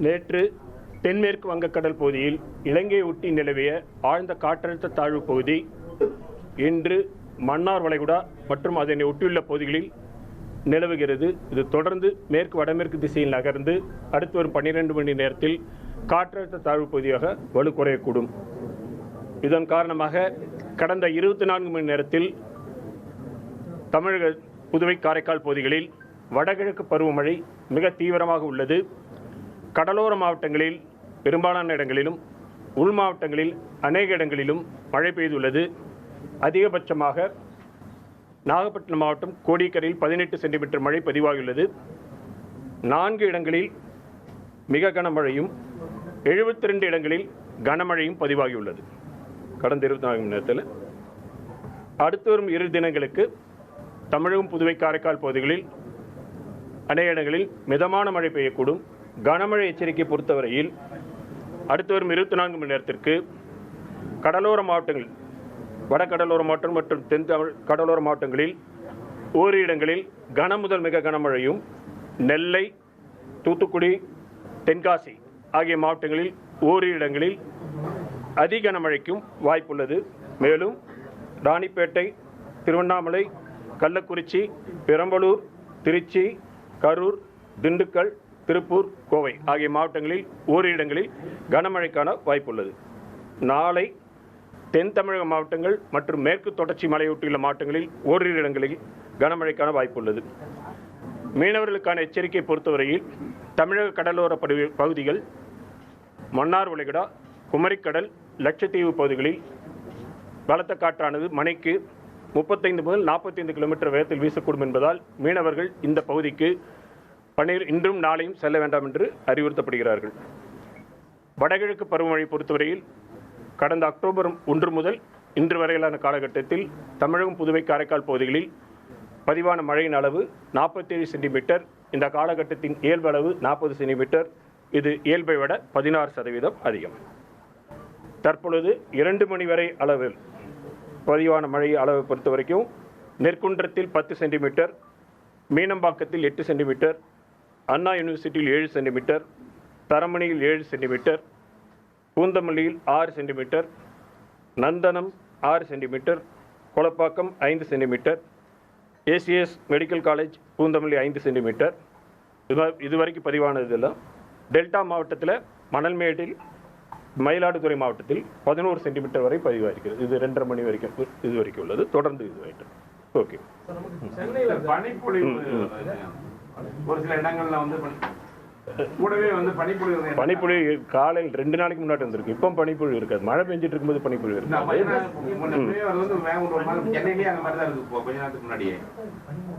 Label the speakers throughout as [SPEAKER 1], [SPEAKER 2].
[SPEAKER 1] நேற்று தென்மேற்கு வங்கக்கடல் பகுதியில் இலங்கையை ஒட்டி நிலவிய ஆழ்ந்த காற்றழுத்த தாழ்வு பகுதி இன்று மன்னார் வளைகுடா மற்றும் அதனை ஒட்டியுள்ள பகுதிகளில் நிலவுகிறது. இது தொடர்ந்து மேற்கு வடமேற்கு திசையில் நகர்ந்து அடுத்து வரும் 12 மணி நேரத்தில் காற்றழுத்த தாழ்வு பகுதியாக வலுக்குறையக்கூடும். இதன் காரணமாக கடந்த 24 மணி நேரத்தில் தமிழக, புதுவை, காரைக்கால் பகுதிகளில் வடகிழக்கு பருவமழை மிக தீவிரமாக உள்ளது. கடலோர மாவட்டங்களில் பெரும்பாலான இடங்களிலும் உள் மாவட்டங்களில் அநேக இடங்களிலும் மழை பெய்துள்ளது. அதிகபட்சமாக நாகப்பட்டினம் மாவட்டம் கோடியக்கரையில் 18 சென்டிமீட்டர் மழை பதிவாகியுள்ளது. 4 இடங்களில் மிக கனமழையும் 72 இடங்களில் கனமழையும் பதிவாகியுள்ளது கடந்த 24 மணி நேரத்தில். அடுத்து வரும் 2 தினங்களுக்கு தமிழகம், புதுவை, காரைக்கால் பகுதிகளில் அநேக இடங்களில் மிதமான மழை பெய்யக்கூடும். கனமழை எச்சரிக்கை பொறுத்தவரையில் அடுத்து வரும் 24 மணி நேரத்திற்கு கடலோர மாவட்டங்கள், வடகடலோர மாவட்டம் மற்றும் தென் கடலோர மாவட்டங்களில் ஓரிரு இடங்களில் கன முதல் மிக கனமழையும், நெல்லை, தூத்துக்குடி, தென்காசி ஆகிய மாவட்டங்களில் ஓரிரு இடங்களில் அதி கனமழைக்கும் வாய்ப்புள்ளது. மேலும் ராணிப்பேட்டை, திருவண்ணாமலை, கள்ளக்குறிச்சி, பெரம்பலூர், திருச்சி, கரூர், திண்டுக்கல், திருப்பூர், கோவை ஆகிய மாவட்டங்களில் ஓரிரு இடங்களில் கனமழைக்கான வாய்ப்புள்ளது. நாளை தென் தமிழக மாவட்டங்கள் மற்றும் மேற்கு தொடர்ச்சி மலையொட்டியுள்ள மாவட்டங்களில் ஓரிரு இடங்களில் கனமழைக்கான வாய்ப்புள்ளது. மீனவர்களுக்கான எச்சரிக்கை பொறுத்தவரையில் தமிழக கடலோர பகுதிகள், மன்னார் வளைகுடா, குமரிக்கடல், லட்சத்தீவு பகுதிகளில் பலத்த காற்றானது மணிக்கு 35 முதல் 45 கிலோமீட்டர் வேகத்தில் வீசக்கூடும் என்பதால் மீனவர்கள் இந்த பகுதிக்கு இன்றும் நாளையும் செல்ல வேண்டாம் என்று அறிவுறுத்தப்படுகிறார்கள். வடகிழக்கு பருவமழை பொறுத்தவரையில் கடந்த அக்டோபர் 1 முதல் இன்று வரையிலான காலகட்டத்தில் தமிழகம், புதுவை, காரைக்கால் பகுதிகளில் பதிவான மழையின் அளவு 47 சென்டிமீட்டர். இந்த காலகட்டத்தின் இயல்பு அளவு 40 சென்டிமீட்டர். இது இயல்பை விட 16% அதிகம். தற்பொழுது 2 மணி வரை அளவில் பதிவான மழை அளவை பொறுத்த வரைக்கும் நெற்குன்றத்தில் 10 சென்டிமீட்டர், மீனம்பாக்கத்தில் 8 சென்டிமீட்டர், அண்ணா யூனிவர்சிட்டியில் 7 சென்டிமீட்டர், தரமணியில் 7 சென்டிமீட்டர், பூந்தமல்லியில் 6 centimetre, Nandanam 6 centimetre, Kolapakkam 5 centimetre, ACS medical college Poonamallee 5 centimetre. இதுவரைக்கும் பதிவானதெல்லாம் டெல்டா மாவட்டத்தில் மணல்மேட்டில், மயிலாடுதுறை மாவட்டத்தில் 11 சென்டிமீட்டர் வரை பதிவாகிறது. இது 2:30 மணி வரைக்கும் இது வரைக்கும் உள்ளது. தொடர்ந்து இதுவாயிட்டு ஓகே.
[SPEAKER 2] ஒரு சில இடங்கள்ல வந்து கூடவே வந்து
[SPEAKER 1] பனிப்பொழிவு காலையில் 2 நாளைக்கு முன்னாடி வந்திருக்கு. இப்போ பனிப்பொழிவு இருக்காது. மழை பெஞ்சிட்டு இருக்கும்போது பனிப்பொழிவு இருக்கு.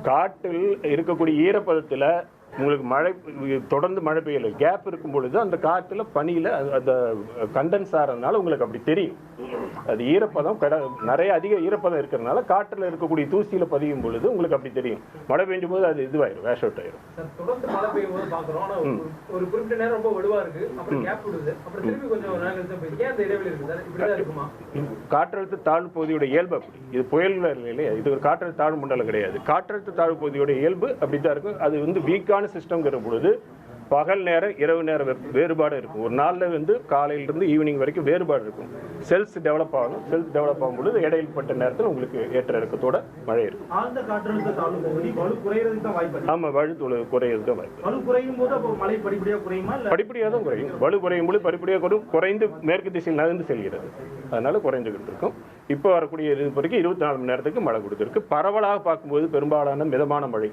[SPEAKER 1] காட்டில் இருக்கக்கூடிய ஈரப்பதத்தில் உங்களுக்கு மழை தொடர்ந்து மழை பெய்யல, கேப் இருக்கும் பொழுது அந்த காற்றுல பனியில் அந்த கண்டென்ஸ் ஆகிறதுனால உங்களுக்கு அப்படி தெரியும். அது ஈரப்பதம் நிறைய அதிக ஈரப்பதம் இருக்கிறதுனால காற்றில் இருக்கக்கூடிய தூசியில் பதியும் பொழுது உங்களுக்கு அப்படி தெரியும். மழை பெய்யும் போது அது இதுவாயிரும், வேஷ் அவுட் ஆயிரும்.
[SPEAKER 3] தொடர்ந்து மழை பெய்யும் போது பார்க்குறோம், ஒரு குறிப்பிட்ட நேரம் ரொம்ப வலுவா இருக்கு, அப்புறம் கேப் விடுது, அப்புறம் திருப்பி கொஞ்சம் நேரம் ஏன் அந்த இடைவெளி இருக்கு சார்? இப்படிதான் இருக்குமா?
[SPEAKER 1] காற்றழுத்த தாழ்வு பகுதியோட இயல்பு அப்படி. இது புயல் இல்லையா, இது ஒரு காற்றழுத்த தாழ்வு மண்டலம் கிடையாது. காற்றழுத்த தாழ்வு பகுதியோட இயல்பு அப்படித்தான் இருக்கும். அது வந்து வீக்கான சிஸ்டம்ங்கிற பொழுது பகல் நேரம் இரவு நேரம் வேறுபாடு இருக்கும். ஒரு நாளில் வந்து காலையிலிருந்து ஈவினிங் வரைக்கும் வேறுபாடு இருக்கும். செல்ஸ் டெவலப் ஆகணும். செல்ஸ் டெவலப் ஆகும் பொழுது இடையில்பட்ட நேரத்தில் உங்களுக்கு ஏற்ற இறக்கத்தோட மழை இருக்கும்.
[SPEAKER 3] ஆழ்ந்த காற்றழுத்த தாழ்வு பகுதி வலு குறையிறதுக்கு தான் வாய்ப்பு.
[SPEAKER 1] ஆமாம், வலு குறையிறதுக்கு தான் வாய்ப்பு.
[SPEAKER 3] வலு குறையும் போது அப்போ மழை படிப்படியாக குறையுமா?
[SPEAKER 1] படிப்படியாக தான் குறையும். வலு குறையும் போது படிப்படியாக குறைந்து மேற்கு திசையில் நகர்ந்து செல்கிறது. அதனால குறைந்துகிட்டு இருக்கும். இப்போ வரக்கூடிய இது வரைக்கும் 24 மணி நேரத்துக்கு மழை கொடுத்துருக்கு. பரவலாக பார்க்கும்போது பெரும்பாலான மிதமான மழை,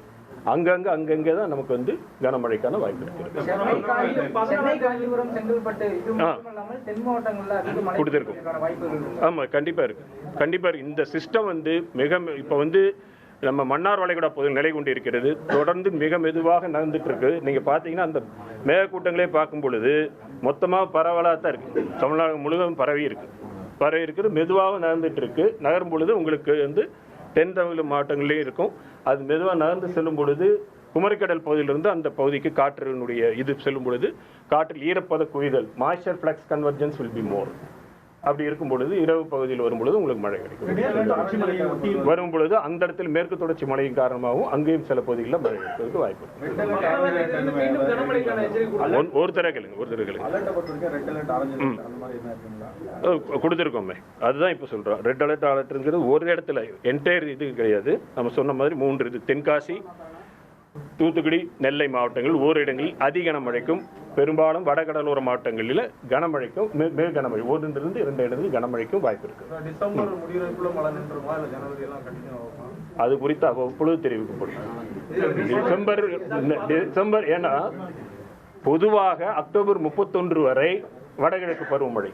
[SPEAKER 1] அங்கங்கே தான் நமக்கு வந்து கனமழைக்கான வாய்ப்பு இருக்கிறது. கொடுத்துருக்கும். ஆமாம், கண்டிப்பாக இருக்கு. கண்டிப்பாக இருக்கு. இந்த சிஸ்டம் வந்து இப்போ வந்து நம்ம மன்னார் வளைகுடா பகுதியில் நிலை கொண்டு இருக்கிறது. தொடர்ந்து மிக மெதுவாக நகர்ந்துட்டு இருக்கு. நீங்கள் பார்த்தீங்கன்னா அந்த மேகக்கூட்டங்களே பார்க்கும் பொழுது மொத்தமாக பரவலாக தான் இருக்கு. தமிழ்நாடு முழுவதும் பரவி இருக்குது. மெதுவாக நகர்ந்துட்டு இருக்கு. நகரும் பொழுது உங்களுக்கு வந்து தென் தமிழ் மாவட்டங்களிலேயும் இருக்கும். அது மெதுவாக நகர்ந்து செல்லும் பொழுது குமரிக்கடல் பகுதியிலிருந்து அந்த பகுதிக்கு காற்றினுடைய இது செல்லும் பொழுது காற்றில் ஈரப்பத குவிதல், moisture flux convergence will be more. அப்படி இருக்கும் பொழுது இரவு பகுதியில் வரும் பொழுது உங்களுக்கு மழை கிடைக்கும். வரும் பொழுது அந்த இடத்துல மேற்கு தொடர்ச்சி மழையின் காரணமாகவும் அங்கேயும் சில பகுதிகளில் மழை கிடைப்பதற்கு வாய்ப்பு இருக்கு. ஒரு தர கேளுங்க கொடுத்துருக்கோமே, அதுதான் இப்போ சொல்றோம். ரெட் அலர்ட் அலர்ட்ங்கிறது ஒரு இடத்துல என்டையர் இது கிடையாது. நம்ம சொன்ன மாதிரி 3 இது தென்காசி, தூத்துக்குடி, நெல்லை மாவட்டங்கள் ஓரிடங்களில் அதி கனமழைக்கும், பெரும்பாலும் வடகடலோர மாவட்டங்களில் கனமழைக்கும், மிக கனமழை 1 to 2 இடங்களில் கனமழைக்கும் வாய்ப்பு இருக்கு. அது குறித்து அவ்வப்பொழுது தெரிவிக்கப்படும். டிசம்பர் ஏன்னா பொதுவாக அக்டோபர் 31 வரை வடகிழக்கு பருவமழை.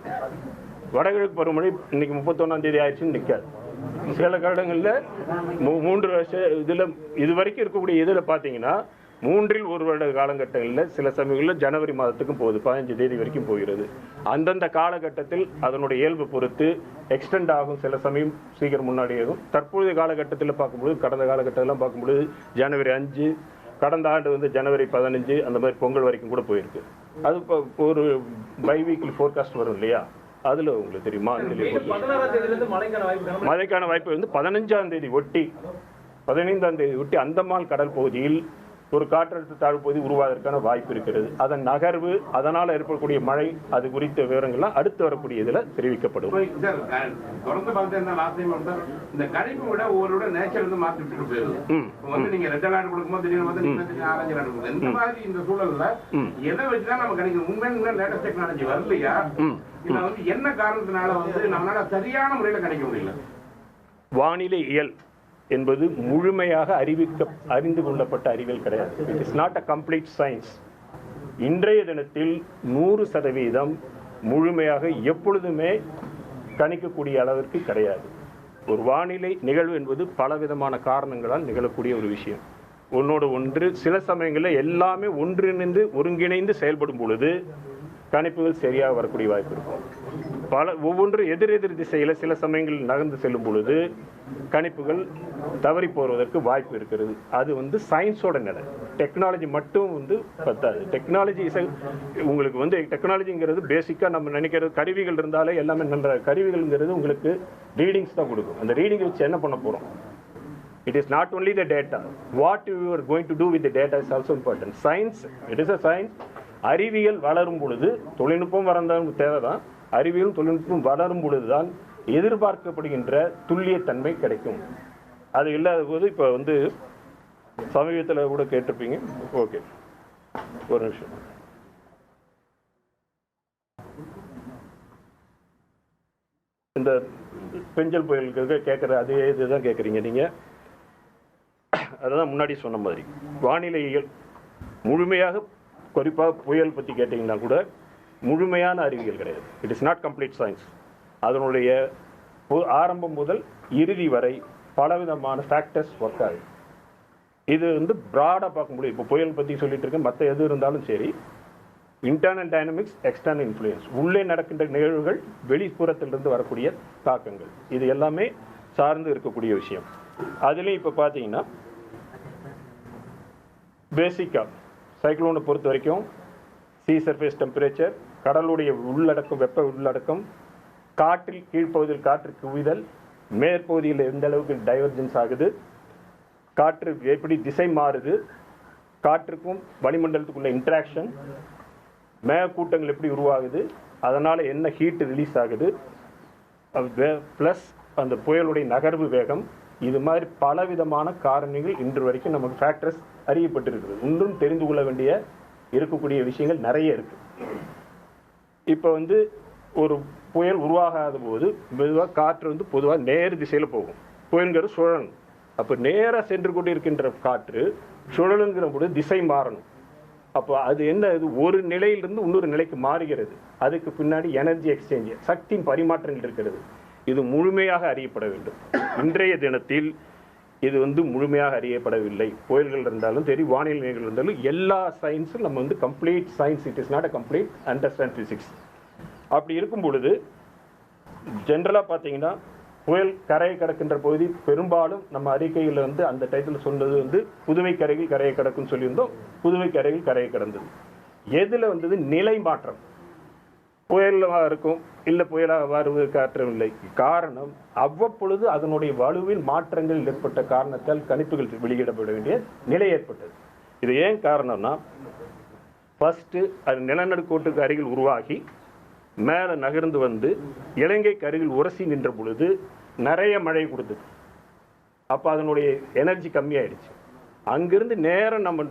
[SPEAKER 1] வடகிழக்கு பருவமழை இன்னைக்கு 31ஆம் தேதி ஆயிடுச்சுன்னு நிற்காது. சில காலங்களில் 3 வருஷம் இதில் இது வரைக்கும் இருக்கக்கூடிய இதில் பார்த்தீங்கன்னா 3 1 வருட காலகட்டங்களில் சில சமயங்களில் ஜனவரி மாதத்துக்கும் போகுது, 15 தேதி வரைக்கும் போகிறது. அந்தந்த காலகட்டத்தில் அதனுடைய இயல்பு பொறுத்து எக்ஸ்டெண்ட் ஆகும், சில சமயம் சீக்கிரம் முன்னாடி ஆகும். தற்போதைய காலகட்டத்தில் பார்க்கும்போது, கடந்த காலகட்டத்திலாம் பார்க்கும்பொழுது ஜனவரி 5, கடந்த ஆண்டு வந்து ஜனவரி 15 அந்த மாதிரி பொங்கல் வரைக்கும் கூட போயிருக்கு. அது இப்போ ஒரு பை வீக்லி ஃபோர்காஸ்ட் வரும் இல்லையா, அதுல உங்களுக்கு தெரியுமா மழைக்கான வாய்ப்பு வந்து 15ஆம் தேதி ஒட்டி 15ஆம் தேதி ஒட்டி அந்தமான் கடல் பகுதியில் ஒரு காற்றழுத்த தாழ்வு பகுதி உருவாவதற்கான வாய்ப்பு இருக்கிறது. அதன் நகர்வு, அதனால ஏற்படக்கூடிய மழை, அது குறித்த விவரங்கள்லாம் அடுத்து வரக்கூடிய இதுல தெரிவிக்கப்படும்.
[SPEAKER 2] தொடர்ந்து பார்த்தீங்கன்னா இந்த கணிப்பு விட ஒவ்வொரு நேச்சர் வந்து மாற்றி விட்டு போயிருது. வந்து நீங்க ரெட் அலர்ட் கொடுக்கும்போது திடீர்னு வந்து ஆரஞ்சு அலர்ட் கொடுக்குது. இந்த மாதிரி இந்த சூழல்ல எதை வச்சுதான் நம்ம கணிக்கணும்? உண்மையில லேட்டஸ்ட் டெக்னாலஜி வரலையா, இல்ல வந்து என்ன காரணத்தினால வந்து நம்மளால சரியான முறையில கணிக்க முடியல?
[SPEAKER 1] வானிலை இயல் என்பது முழுமையாக அறிந்து கொள்ளப்பட்ட அறிவியல் கிடையாது. It is not a complete science. இன்றைய தினத்தில் 100% முழுமையாக எப்பொழுதுமே கணிக்கக்கூடிய அளவிற்கு கிடையாது. ஒரு வானிலை நிகழ்வு என்பது பலவிதமான காரணங்களால் நிகழக்கூடிய ஒரு விஷயம். ஒன்னோடு ஒன்று சில சமயங்களில் எல்லாமே ஒருங்கிணைந்து செயல்படும் பொழுது கணிப்புகள் சரியாக வரக்கூடிய வாய்ப்பு இருக்கும். ஒவ்வொன்று எதிரெதிர் திசையில் சில சமயங்களில் நகர்ந்து செல்லும் பொழுது கணிப்புகள் தவறி போவதற்கு வாய்ப்பு இருக்கிறது. அது வந்து சயின்ஸோட நிலை. டெக்னாலஜி மட்டும் வந்து பத்தாது. டெக்னாலஜி உங்களுக்கு வந்து டெக்னாலஜிங்கிறது பேசிக்காக நம்ம நினைக்கிறது கருவிகள் இருந்தாலே எல்லாமே நன்ற. கருவிகள்ங்கிறது உங்களுக்கு ரீடிங்ஸ் தான் கொடுக்கும். அந்த ரீடிங் வச்சு என்ன பண்ண போகிறோம்? It is not only the data. What you are going to do with the data is also important. Science, it is a science. அறிவியல் வளரும் பொழுது தொழில்நுட்பம் வளர்ந்தாலும் தேவைதான். அறிவியலும் தொழில்நுட்பம் வளரும் பொழுதுதான் எதிர்பார்க்கப்படுகின்ற துல்லியத்தன்மை கிடைக்கும். அது இல்லாத போது இப்போ வந்து சமீபத்தில் கூட கேட்டிருப்பீங்க. ஓகே, ஒரு நிமிஷம். இந்த பெஞ்சல் புயலுக்கு கேட்குற அதே இதுதான் கேட்குறீங்க நீங்கள். அதுதான் முன்னாடி சொன்ன மாதிரி வானிலையியல் முழுமையாக, குறிப்பாக புயல் பற்றி கேட்டிங்கன்னா கூட முழுமையான அறிவியல் கிடையாது. It is not complete science. அதனுடைய ஆரம்பம் முதல் இறுதி வரை பலவிதமான ஃபேக்டர்ஸ் ஒர்க் ஆகுது. இது வந்து ப்ராடாக பார்க்க முடியும். இப்போ புயல் பற்றி சொல்லிட்டு இருக்கேன், மற்ற எது இருந்தாலும் சரி, இன்டர்னல் டைனமிக்ஸ், எக்ஸ்டர்னல் இன்ஃப்ளூயன்ஸ், உள்ளே நடக்கின்ற நிகழ்வுகள், வெளிப்புறத்திலிருந்து வரக்கூடிய தாக்கங்கள், இது எல்லாமே சார்ந்து இருக்கக்கூடிய விஷயம். அதுலேயும் இப்போ பார்த்தீங்கன்னா பேசிக்காக சைக்ளோனை பொறுத்த வரைக்கும் சீ சர்ஃபேஸ் டெம்பரேச்சர், கடலுடைய உள்ளடக்கம், வெப்ப உள்ளடக்கம், காற்றில் கீழ்ப்பகுதியில் காற்று குவிதல், மேற்பகுதியில் எந்த அளவுக்கு டைவர்ஜென்ஸ் ஆகுது, காற்று எப்படி திசை மாறுது, காற்றுக்கும் வளிமண்டலத்துக்குள்ள இன்ட்ராக்ஷன், மேகக்கூட்டங்கள் எப்படி உருவாகுது, அதனால் என்ன ஹீட் ரிலீஸ் ஆகுது, ப்ளஸ் அந்த புயலுடைய நகர்வு வேகம், இது மாதிரி பலவிதமான காரணிகள் இன்று வரைக்கும் நமக்கு ஃபேக்டர்ஸ் அறியப்பட்டிருக்குது. இன்னும் தெரிந்து கொள்ள வேண்டிய இருக்கக்கூடிய விஷயங்கள் நிறைய இருக்கு. இப்போ வந்து ஒரு புயல் உருவாகாத போது மெதுவாக காற்று வந்து பொதுவாக நேர் திசையில் போகும். புயல்ங்கிறது சுழலும். அப்போ நேராக சென்று கொண்டு இருக்கின்ற காற்று சுழலுங்கிற போது திசை மாறணும். அப்போ அது என்ன, இது ஒரு நிலையிலிருந்து இன்னொரு நிலைக்கு மாறுகிறது. அதுக்கு பின்னாடி எனர்ஜி எக்ஸ்சேஞ்ச், சக்தி பரிமாற்றங்கள் இருக்கிறது. இது முழுமையாக அறியப்பட வேண்டும். இன்றைய தினத்தில் இது வந்து முழுமையாக அறியப்படவில்லை. புயல்கள் இருந்தாலும் சரி, வானிலை நிலைகள் இருந்தாலும் எல்லா சயின்ஸும் நம்ம வந்து complete science. It is not a complete understand physics. அப்படி இருக்கும் பொழுது ஜென்ரலாக பார்த்தீங்கன்னா புயல் கரையை கடக்கின்ற பகுதி பெரும்பாலும் நம்ம அறிக்கையில் வந்து அந்த டைட்டில் சொன்னது வந்து புதுவை கரையில் கரையை கடக்குன்னு சொல்லியிருந்தோம். புதுவை கரையில் கரையை கடந்தது. எதில் வந்தது? நிலை மாற்றம். புயலாக இருக்கும், இல்லை புயலாக வருவதற்கு ஆற்றவில்லை. காரணம் அவ்வப்பொழுது அதனுடைய வலுவில் மாற்றங்கள் ஏற்பட்ட காரணத்தால் கணிப்புகள் வெளியிடப்பட வேண்டிய நிலை ஏற்பட்டது. இது ஏன் காரணம்னா, ஃபஸ்ட்டு அது நிலநடுக்கோட்டுக்கு அருகில் உருவாகி மேலே நகர்ந்து வந்து இலங்கைக்கு அருகில் உரசி நின்ற பொழுது நிறைய மழை கொடுத்தது. அப்போ அதனுடைய எனர்ஜி கம்மியாயிடுச்சு. அங்கிருந்து நேரம் நம்ம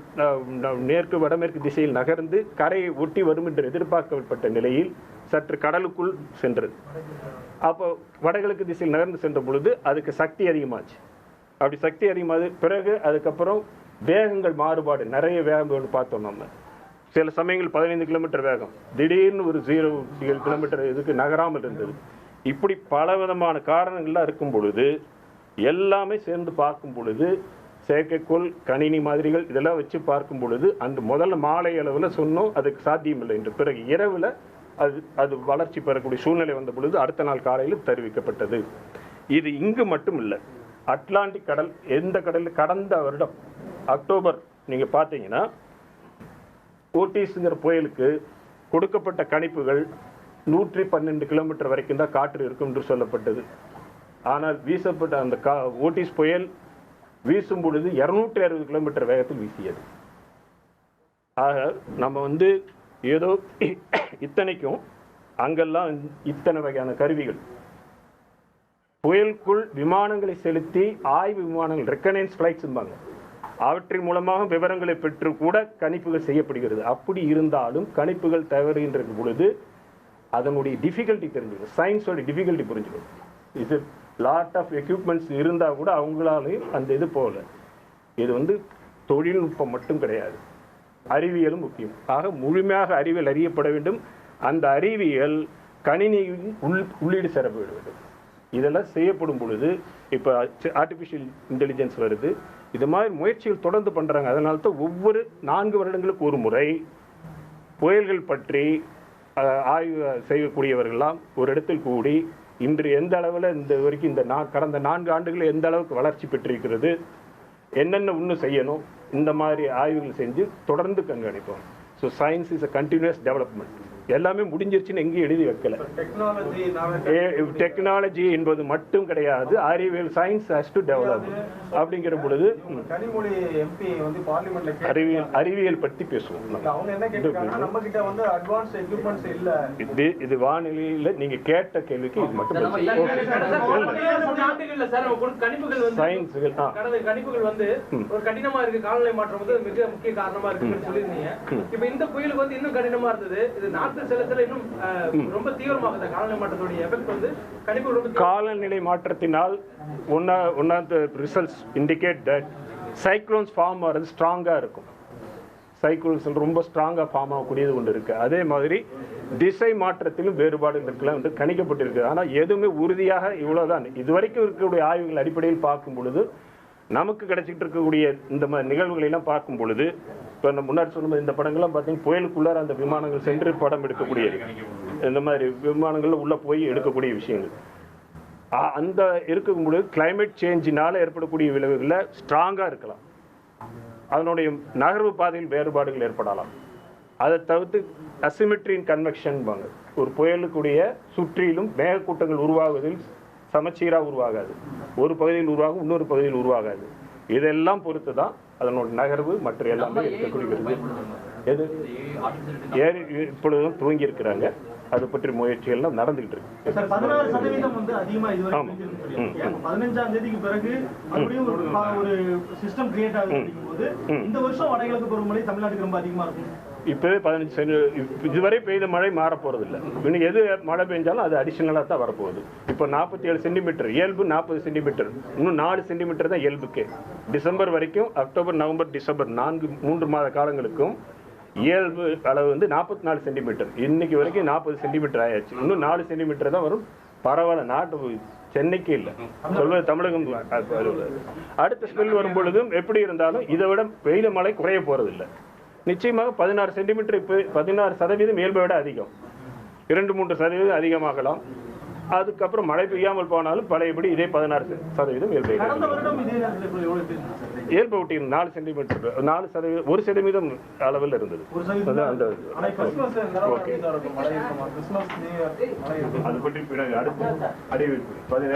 [SPEAKER 1] மேற்கு வடமேற்கு திசையில் நகர்ந்து கரையை ஒட்டி வரும் என்று எதிர்பார்க்கப்பட்ட நிலையில் சற்று கடலுக்குள் சென்றது. அப்போ வடகிழக்கு திசையில் நகர்ந்து சென்ற பொழுது அதுக்கு சக்தி அதிகமாச்சு. அப்படி சக்தி அதிகமாக பிறகு அதுக்கப்புறம் வேகங்கள் மாறுபாடு, நிறைய வேகம் பார்த்தோம். நம்ம சில சமயங்கள் 15 கிலோமீட்டர் வேகம், திடீர்னு ஒரு 0 கிலோமீட்டர் இதுக்கு நகராமல் இருந்தது. இப்படி பலவிதமான காரணங்கள்லாம் இருக்கும் பொழுது எல்லாமே சேர்ந்து பார்க்கும் பொழுது செயற்கைக்கோள் கணினி மாதிரிகள் இதெல்லாம் வச்சு பார்க்கும் பொழுது அந்த முதல்ல மாலை அளவில் சொன்னோம் அதுக்கு சாத்தியமில்லை என்று. பிறகு இரவில் அது வளர்ச்சி பெறக்கூடிய சூழ்நிலை வந்த பொழுது அடுத்த நாள் காலையில் தெரிவிக்கப்பட்டது. இது இங்கு மட்டும் இல்லை, அட்லாண்டிக் கடல், எந்த கடலில் கடந்த வருடம் அக்டோபர் நீங்கள் பார்த்தீங்கன்னா ஓட்டிஸ்ங்கிற புயலுக்கு கொடுக்கப்பட்ட கணிப்புகள் 112 கிலோமீட்டர் வரைக்கும் தான் காற்று இருக்கும் என்று சொல்லப்பட்டது. ஆனால் வீசப்பட்ட அந்த ஓட்டிஸ் புயல் வீசும் பொழுது 260 கிலோமீட்டர் வேகத்தில் வீசியது. ஆக நம்ம ஏதோ இத்தனைக்கும் அங்கெல்லாம் இத்தனை வகையான கருவிகள், புயலுக்குள் விமானங்களை செலுத்தி ஆய்வு விமானங்கள், ரெக்கனன்ஸ் ஃபிளைட்ஸ்ம்பாங்க, அவற்றின் மூலமாக விவரங்களை பெற்று கூட கணிப்புகள் செய்யப்படுகிறது. அப்படி இருந்தாலும் கணிப்புகள் தவறுகின்ற பொழுது அதனுடைய டிஃபிகல்ட்டி தெரிஞ்சுக்கணும், சயின்ஸோட டிஃபிகல்ட்டி புரிஞ்சுக்கணும். இது லாட் ஆஃப் எக்யூப்மெண்ட்ஸ் இருந்தால் கூட அவங்களாலையும் அந்த இது போகல. இது தொழில்நுட்பம் மட்டும் கிடையாது, அறிவியலும் முக்கியம். ஆக முழுமையாக அறிவியல் அறியப்பட வேண்டும். அந்த அறிவியல் கணினியில் உள்ளீடு சேரப்பட வேண்டும். இதெல்லாம் செய்யப்படும் பொழுது இப்போ ஆர்டிஃபிஷியல் இன்டெலிஜென்ஸ் வருது. இது மாதிரி முயற்சிகள் தொடர்ந்து பண்ணுறாங்க. அதனால தான் ஒவ்வொரு 4 வருடங்களுக்கு ஒரு முறை புயல்கள் பற்றி ஆய்வு செய்யக்கூடியவர்கள்லாம் ஒரு இடத்தில் கூடி இன்று எந்த அளவில் இந்த வரைக்கும் கடந்த 4 ஆண்டுகளில் எந்த அளவுக்கு வளர்ச்சி பெற்றிருக்கிறது, என்னென்ன இன்னும் செய்யணும், இந்த மாதிரி ஆய்வுகள் செஞ்சு தொடர்ந்து கண்காணிப்போம். So science is a continuous development. எல்லாமே முடிஞ்சிருச்சுன்னு எங்கேயும் எழுதி வைக்கல. டெக்னாலஜி என்பது மட்டும் கிடையாது, அறிவியல், சயின்ஸ் ஹஸ் டு டெவலப். அப்படிங்கிற பொழுது அறிவியல் பற்றி பேசுவோம். இது வானிலையில் நீங்க கேட்ட கேள்விக்கு இது மட்டும்
[SPEAKER 3] கணிப்புகள் ஒரு கடினமா இருக்கு, காலநிலை மாற்றம் மிக முக்கிய காரணமா இருக்குன்னு சொல்லியிருந்தீங்க. இப்ப இந்த புயலுக்கு இன்னும் கடினமா இருந்தது. இது
[SPEAKER 1] காலநிலை மாற்றத்தினால் one of the results indicate that cyclones form ஆகிறது ஸ்ட்ராங்காக இருக்கும். சைக்ளோன்ஸ் ரொம்ப ஸ்ட்ராங்காக ஃபார்ம் ஆகக்கூடியது ஒன்று இருக்குது. அதே மாதிரி திசை மாற்றத்திலும் வேறுபாடு இருக்கலாம் கணிக்கப்பட்டிருக்கு. ஆனால் எதுவுமே உறுதியாக இவ்வளோதான் இதுவரைக்கும் இருக்கக்கூடிய ஆய்வுகள் அடிப்படையில் பார்க்கும் பொழுது நமக்கு கிடைச்சிட்டு இருக்கக்கூடிய இந்த மாதிரி நிகழ்வுகளெல்லாம் பார்க்கும் பொழுது, இப்போ நம்ம முன்னாடி சொன்ன இந்த படங்கள்லாம் பார்த்தீங்கன்னா புயலுக்குள்ளார அந்த விமானங்கள் சென்று படம் எடுக்கக்கூடியது, இந்த மாதிரி விமானங்களில் உள்ளே போய் எடுக்கக்கூடிய விஷயங்கள் அந்த இருக்கும் பொழுது கிளைமேட் சேஞ்சினால் ஏற்படக்கூடிய விளைவுகளில் ஸ்ட்ராங்காக இருக்கலாம். அதனுடைய நகர்வு பாதையில் வேறுபாடுகள் ஏற்படலாம். அதை தவிர்த்து அசிமெட்ரின் கன்வெக்ஷன்பாங்க, ஒரு புயலுக்குடைய சுற்றிலும் மேகக்கூட்டங்கள் உருவாகுவதில் சமச்சீராக உருவாகாது, ஒரு பகுதியில் உருவாகும், இன்னொரு பகுதியில் உருவாகாது. இதெல்லாம் பொறுத்து தான் அதனோட நகர்வு மற்ற எல்லாமே இருக்கக்கூடியது. எது இப்பொழுதும் துவங்கி இருக்கிறாங்க, அதை பற்றி முயற்சிகள்லாம் நடந்துகிட்டு இருக்கு.
[SPEAKER 4] 16% அதிகமா இதுவரை 15ஆம் தேதிக்கு பிறகு மறுபடியும் ஒரு சிஸ்டம் கிரியேட் ஆகும்போது இந்த வருஷம் வடகிழக்கு பருவமழை தமிழ்நாட்டுக்கு ரொம்ப அதிகமா இருக்கும்.
[SPEAKER 1] இப்போவே 15 இதுவரை பெய்த மழை மாறப்போறதில்லை. இன்னும் எது மழை பெஞ்சாலும் அது அடிஷனலாக தான் வரப்போகுது. இப்போ 47 சென்டிமீட்டர், இயல்பு 40 சென்டிமீட்டர், இன்னும் 4 சென்டிமீட்டர் தான் இயல்புக்கே. டிசம்பர் வரைக்கும், அக்டோபர், நவம்பர், டிசம்பர் 3 மாத காலங்களுக்கும் இயல்பு அளவு 44 சென்டிமீட்டர். இன்னைக்கு வரைக்கும் 40 சென்டிமீட்டர் ஆயாச்சு. இன்னும் 4 சென்டிமீட்டர் தான் வரும். பரவாயில்ல, நாட்டு சென்னைக்கு இல்லை, சொல்வது தமிழகம். அடுத்த ஸ்பெல் வரும் பொழுதும் எப்படி இருந்தாலும் இதை விட பெய்த மழை குறைய போறதில்லை. நிச்சயமாக 16 சென்டிமீட்டர், இப்போ 16% இயல்பை விட அதிகம், 2-3% அதிகமாகலாம். அதுக்கப்புறம் மழை பெய்யாமல் போனாலும் பழையபடி இதே 16% இயல்பை
[SPEAKER 4] கடந்த வருடம் இதே நேரத்தில் இப்போ எவ்வளவு பேர்
[SPEAKER 1] இயல்பை ஒட்டி 4 சென்டிமீட்டர் 4% 1% அளவில் இருந்தது. அதான் அந்த ஓகே அது பற்றி பிறகு அடுத்து அறிவிப்பு 17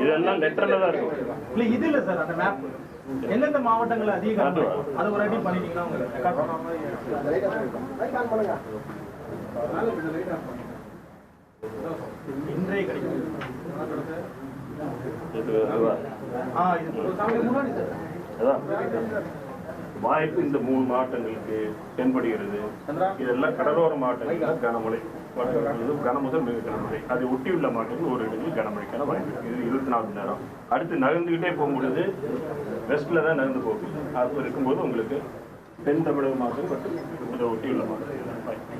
[SPEAKER 1] இதெல்லாம் லெட்டர்ல தான் இருக்கும்.
[SPEAKER 4] இல்ல இது இல்ல சார், அந்த மேப் எந்தெந்த மாவட்டங்கள் அதிக அதை ஒரு அடி பண்ணிட்டீங்கன்னா இன்றைய கிடைக்கும்
[SPEAKER 1] வாய்ப்பு இந்த 3 மாவட்டங்களுக்கு தென்படுகிறது. இதெல்லாம் கடலோர மாவட்டங்கள் கனமழை கனமுதல் மிக கனமழை, அதை ஒட்டியுள்ள மாவட்டங்கள் ஒரு இடங்களில் கனமழைக்கான வாய்ப்பு இருக்கு. இது 24 மணி நேரம். அடுத்து நகர்ந்துகிட்டே போகும்பொழுது வெஸ்ட்ல தான் நகர்ந்து போகும். அப்போ இருக்கும்போது உங்களுக்கு தென் தமிழக மாவட்டம் மற்றும் அதை ஒட்டியுள்ள மாவட்டங்கள் வாய்ப்பு.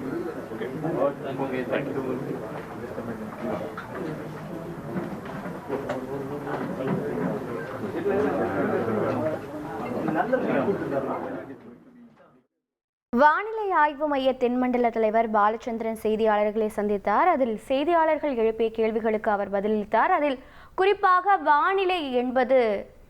[SPEAKER 1] Okay, thank you.
[SPEAKER 5] வானிலை ஆய்வு மைய தென்மண்டல தலைவர் பாலச்சந்திரன் செய்தியாளர்களை சந்தித்தார். அதில் செய்தியாளர்கள் எழுப்பிய கேள்விகளுக்கு அவர் பதிலளித்தார். அதில் குறிப்பாக வானிலை என்பது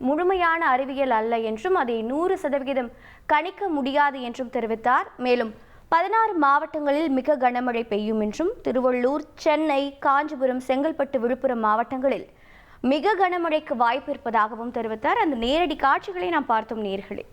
[SPEAKER 5] முழுமையான அறிவியல் அல்ல என்றும் அதை 100% கணிக்க முடியாது என்றும் தெரிவித்தார். மேலும் 16 மாவட்டங்களில் மிக கனமழை பெய்யும் என்றும், திருவள்ளூர், சென்னை, காஞ்சிபுரம், செங்கல்பட்டு, விழுப்புரம் மாவட்டங்களில் மிக கனமழைக்கு வாய்ப்பு இருப்பதாகவும் தெரிவித்தார். அந்த நேரடி காட்சிகளை நாம் பார்த்தோம் நேயர்களே.